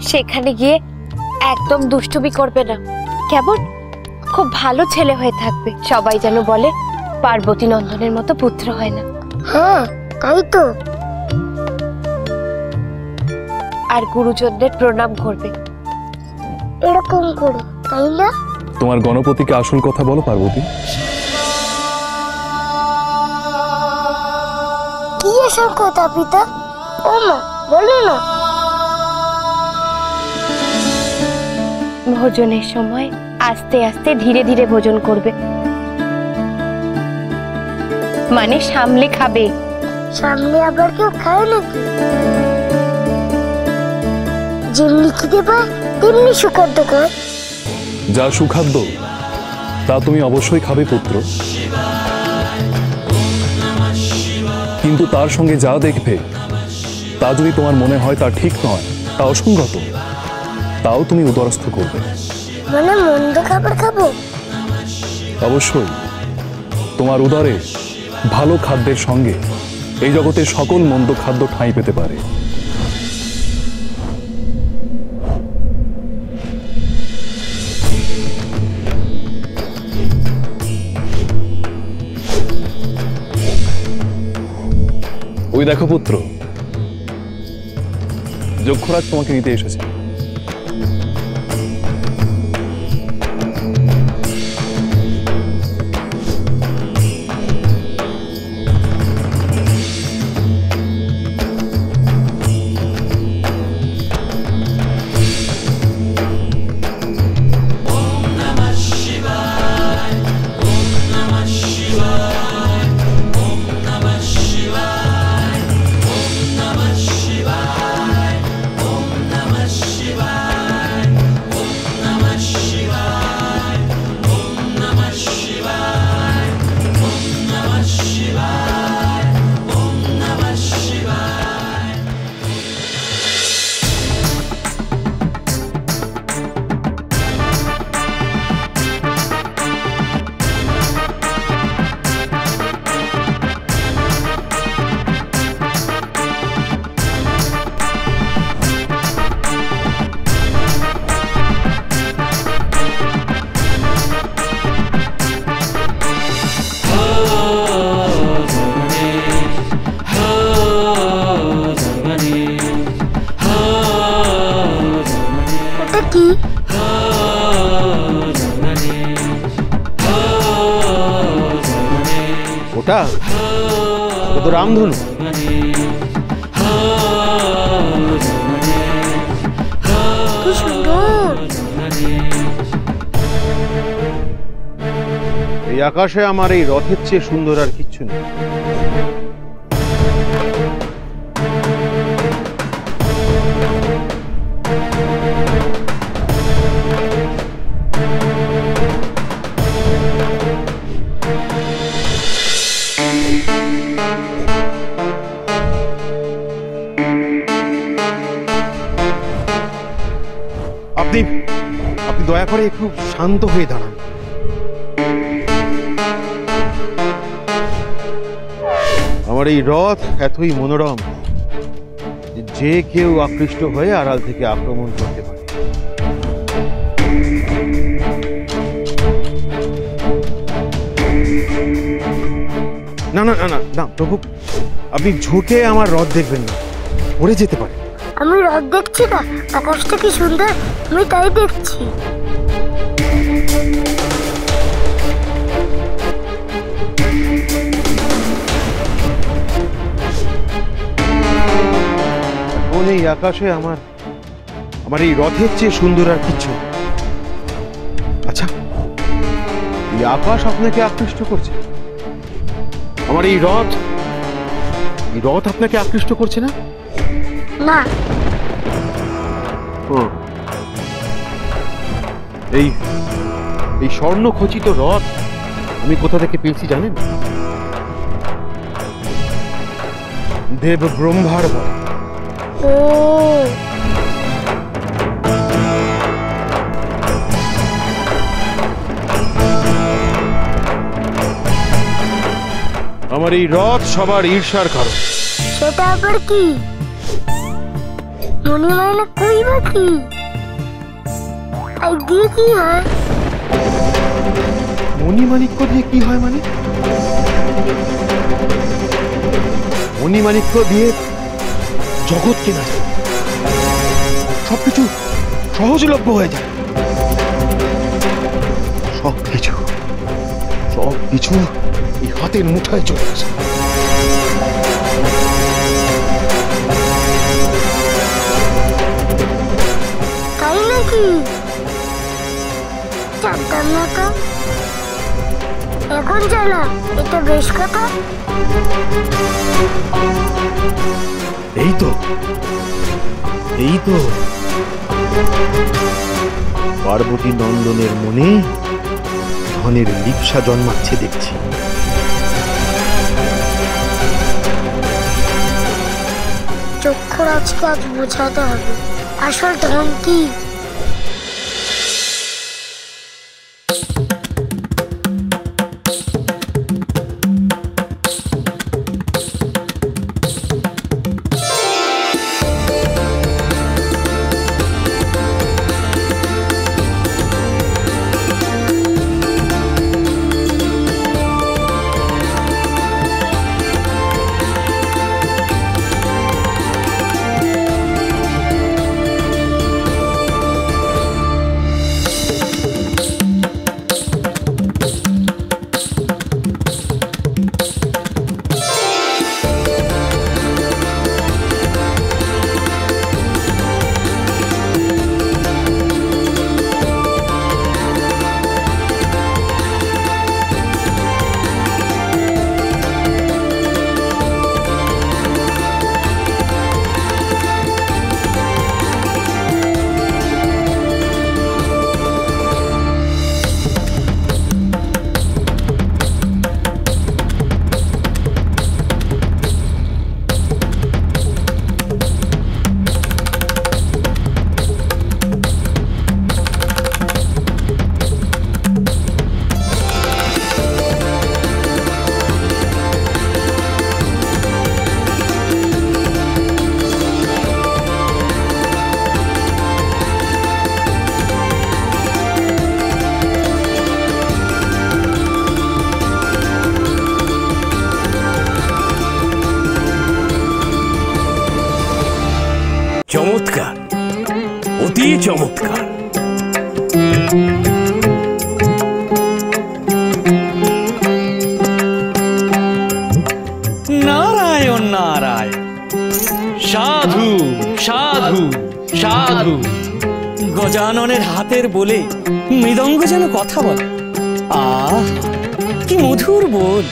সেখানে গিয়ে একদম দুষ্টুমি করবে না, কেমন? খুব ভালো ছেলে হয়ে থাকবে, সবাই যেন বলে পার্বতী নন্দনের মতো পুত্র হয় না। হ্যাঁ তাই তো। আর গুরুজনদের প্রণাম করবে এরকম করে, তাই না? তোমার গণপতিকে আসল কথা বলো পার্বতী। কি আসল কথা পিতা? ও মা বলো না। ভোজনের সময় আস্তে আস্তে ধীরে ধীরে ভোজন করবে, মানে সামলে খাবে। সামনে আবার কেউ খায় নাকি? যেমনি খিদে পায় তেমনি সুখাদ্য খায়। যা সুখাদ্য তা তুমি অবশ্যই খাবে পুত্র, কিন্তু তার সঙ্গে যা দেখবে তা যদি তোমার মনে হয় তা ঠিক নয়, তা অসঙ্গত, তাও তুমি উদরস্থ করবে। মানে মন্দ খাবার খাবো? অবশ্যই। তোমার উদরে ভালো খাদ্যের সঙ্গে এই জগতের সকল মন্দ খাদ্য ঠাঁই পেতে পারে। ওই দেখো পুত্র, যক্ষরাজ তোমাকে নিতে এসেছে। ওটা তো রামধনু। এই আকাশে আমার এই রথের চেয়ে সুন্দর আর কিচ্ছু নেই। আপনি দয়া করে একটু শান্ত হয়ে দাঁড়ান। আমার এই রথ এতই মনোরম যে কেউ আকৃষ্ট হয়ে আড়াল থেকে আক্রমণ করতে পারে। না না না না না প্রভু, আপনি ঝুঁকে আমার রথ দেখবেন না, পড়ে যেতে পারে। আমি রথ দেখছি না, আকাশটা কি সুন্দর, আমি তাই দেখছি। এখন এই আকাশে আমার এই রথের চেয়ে সুন্দর আর কিচ্ছু। আচ্ছা, এই আকাশ আপনাকে আকৃষ্ট করছে, আমার এই রথ আপনাকে আকৃষ্ট করছে না? না। এই স্বর্ণ খচিত রথ আমি কোথা থেকে পেয়েছি জানেন? দেব ব্রহ্মার বর। আমার এই রথ সবার ঈর্ষার কারণ। সেটা আবার কি? মনি মাইনা কই বা কি? তাই দিয়ে কি হয়? মণিমাণিক্য দিয়ে কি হয় মানে? মণিমাণিক্য দিয়ে জগৎ কেনা যায়, সবকিছু সহজলভ্য হয়ে যায়। সবকিছু এই হাতের মুঠায় চলে আসে। তাই নাকি? জানতাম না তো। এখন জানলাম, এটা বেশ কথা। এই তো পার্বতী নন্দনের মনে ধনের লিপ্সা জন্মাচ্ছে দেখছি। চক্ষুরাজকে আজ বোঝাতে হবে আসল ধন কি। চমৎকার, অতি চমৎকার। নারায়ণ নারায়ণ, সাধু সাধু সাধু। গজাননের হাতের বলে মৃদঙ্গ যেন কথা বলে। আহ, কি মধুর বল।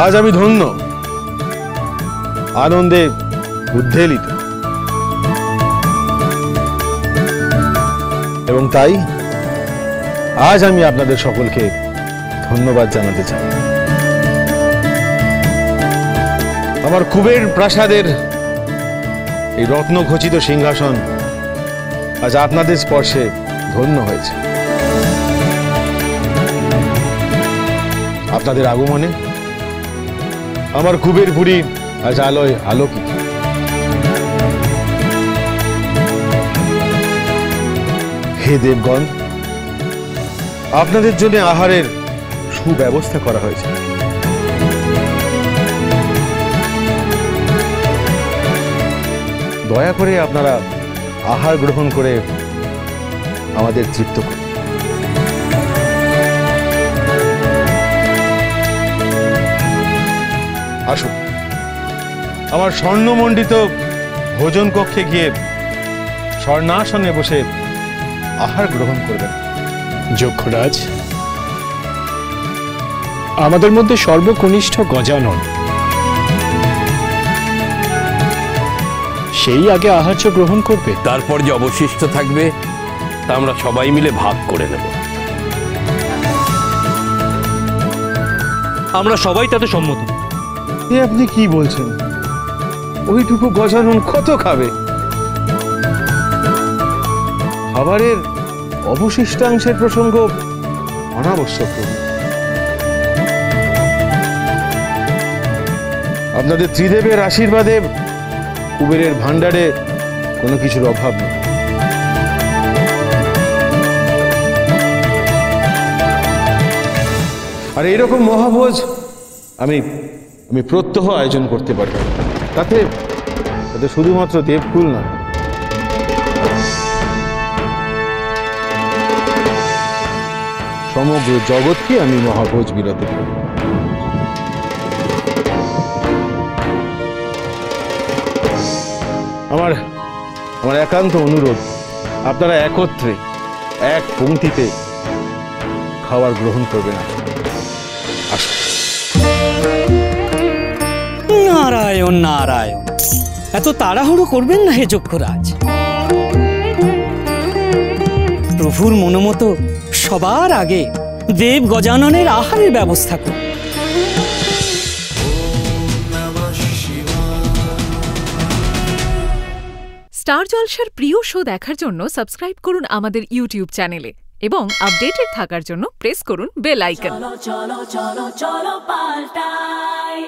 আজ আমি ধন্য, আনন্দে উদ্বেলিত, এবং তাই আজ আমি আপনাদের সকলকে ধন্যবাদ জানাতে চাই। আমার কুবের প্রাসাদের এই রত্নখচিত সিংহাসন আজ আপনাদের স্পর্শে ধন্য হয়েছে। আপনাদের আগমনে আমার কুবেরপুরী আজ আলোয় আলোকিত। হে দেবগণ, আপনাদের জন্য আহারের সুব্যবস্থা করা হয়েছে। দয়া করে আপনারা আহার গ্রহণ করে আমাদের তৃপ্ত করুন। আসুন, আমার স্বর্ণমণ্ডিত ভোজন কক্ষে গিয়ে স্বর্ণাসনে বসে আহার গ্রহণ করবেন। যক্ষরাজ, আমাদের মধ্যে সর্বকনিষ্ঠ গজানন, সেই আগে আহার্য গ্রহণ করবে। তারপর যে অবশিষ্ট থাকবে তা আমরা সবাই মিলে ভাগ করে নেব। আমরা সবাই তাতে সম্মত। এ আপনি কি বলছেন? ওইটুকু গজানন কত খাবে? খাবারের অবশিষ্টাংশের প্রসঙ্গ অনাবশ্যক। আপনাদের ত্রিদেবের আশীর্বাদে কুবেরের ভান্ডারে কোনো কিছুর অভাব নেই। আর এরকম মহাভোজ আমি প্রত্যহ আয়োজন করতে পারব। তাতে শুধুমাত্র দেবকুল না, সমগ্র জগৎকে আমি মহাভোজ বিলাতে পারি। আমার একান্ত অনুরোধ, আপনারা একত্রে এক পংক্তিতে খাবার গ্রহণ করবেন। নারায়ণ নারায়ণ, এত তাড়াহুড়ো করবেন না হে যক্ষরাজ। প্রভুর মনোমতো সবার আগে দেব গজাননের আহারের ব্যবস্থা করুন। স্টার জলসার প্রিয় শো দেখার জন্য সাবস্ক্রাইব করুন আমাদের ইউটিউব চ্যানেলে এবং আপডেটেড থাকার জন্য প্রেস করুন বেল আইকন। চলো চলো চলো চলো পাল্টাই।